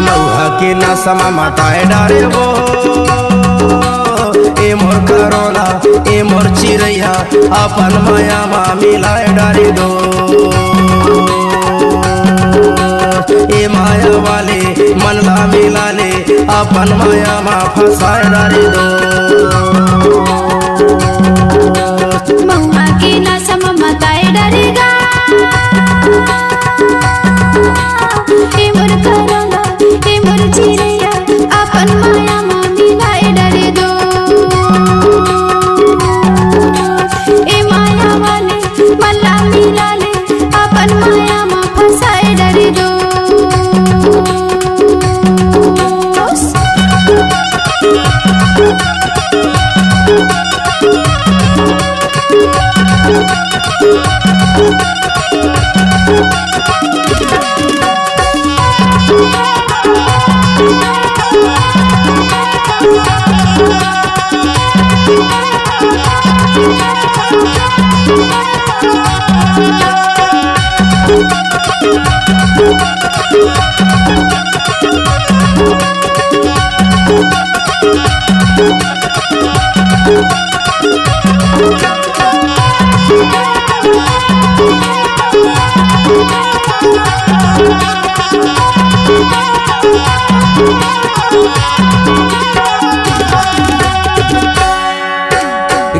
मऊहा के नसमा मताए डारे वो ए मोर करोला ए मोर चिरैया अपन माया मा मिलाए डारे दो। ए माया वाले मन ला मिला ले अपन माया मा फसाए डारे दो। मऊहा के नसमा मताए डारेगा ए मोर करोला ए मोर चिरैया अपन माया मा मिलाए डारे दो। ए माया वाले मल्ला मिला ले अपन माया मा फसाए डारे दो।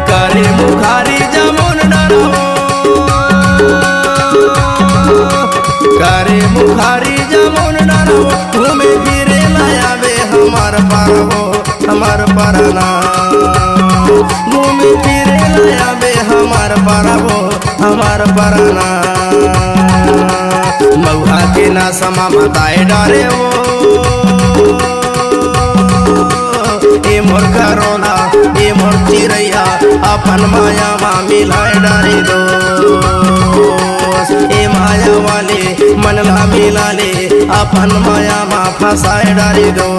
करे मुखारी जमुन डरो करे मुखारी जमुन डरो घूमे फिरे लाया बे हमार पार हो हमार पारना घूमे फिरे लाया बे हमार पार हो हमार पारना। मऊहा के ना समा मताए डारे वो ए मोर करोला ए मोर चिरैया अपन माया मा मिलाए डारे दो। ए माया वाले मन ला मिला ले अपन माया मा फसाए डारे दो।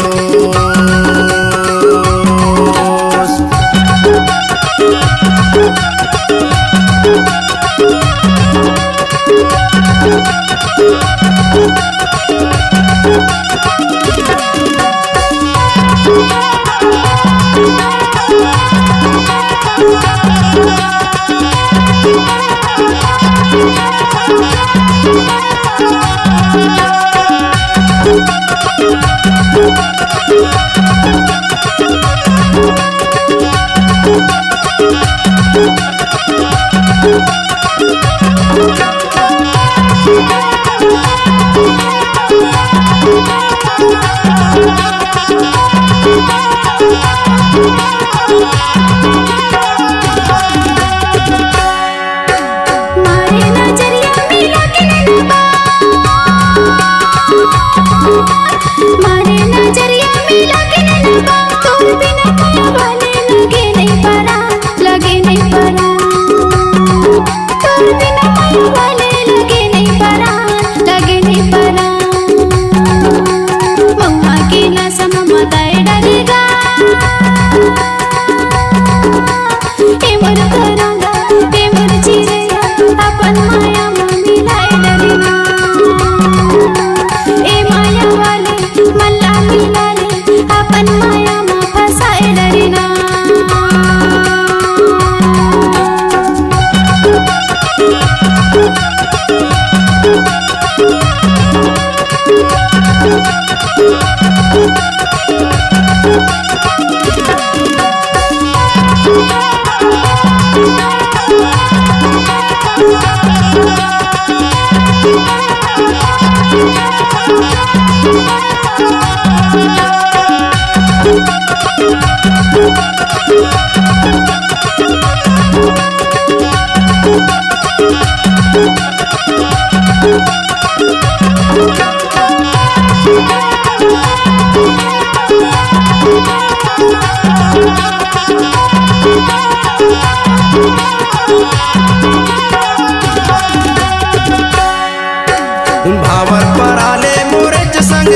भावर पर आले मोरेच संग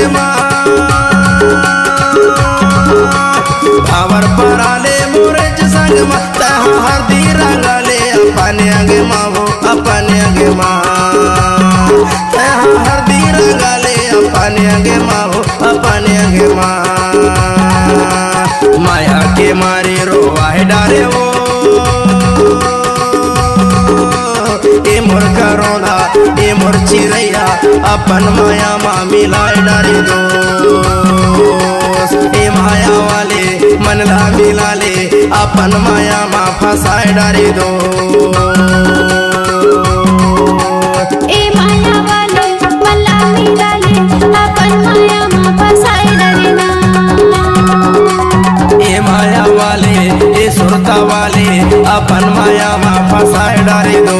भावर पर आले मोरेच संग तहा हरदी रंगाले अपने अंगे मावो अपने अंगे तहा हरदी रंगाले अपने अंगे मावो अपने अंगे माया के मारे रोवा है डारे वो ए मोर करोना ए मोर चिरैया अपन माया मा मिलाए डारे दो ए माया वाले मन ला मिला ले अपन माया मा फसाए डारे दो ए माया वाले मन ला मिला ले अपन माया मा फसाए डारे ना ए माया वाले ए सुरता वाले अपन माया मा फसाए डारे दो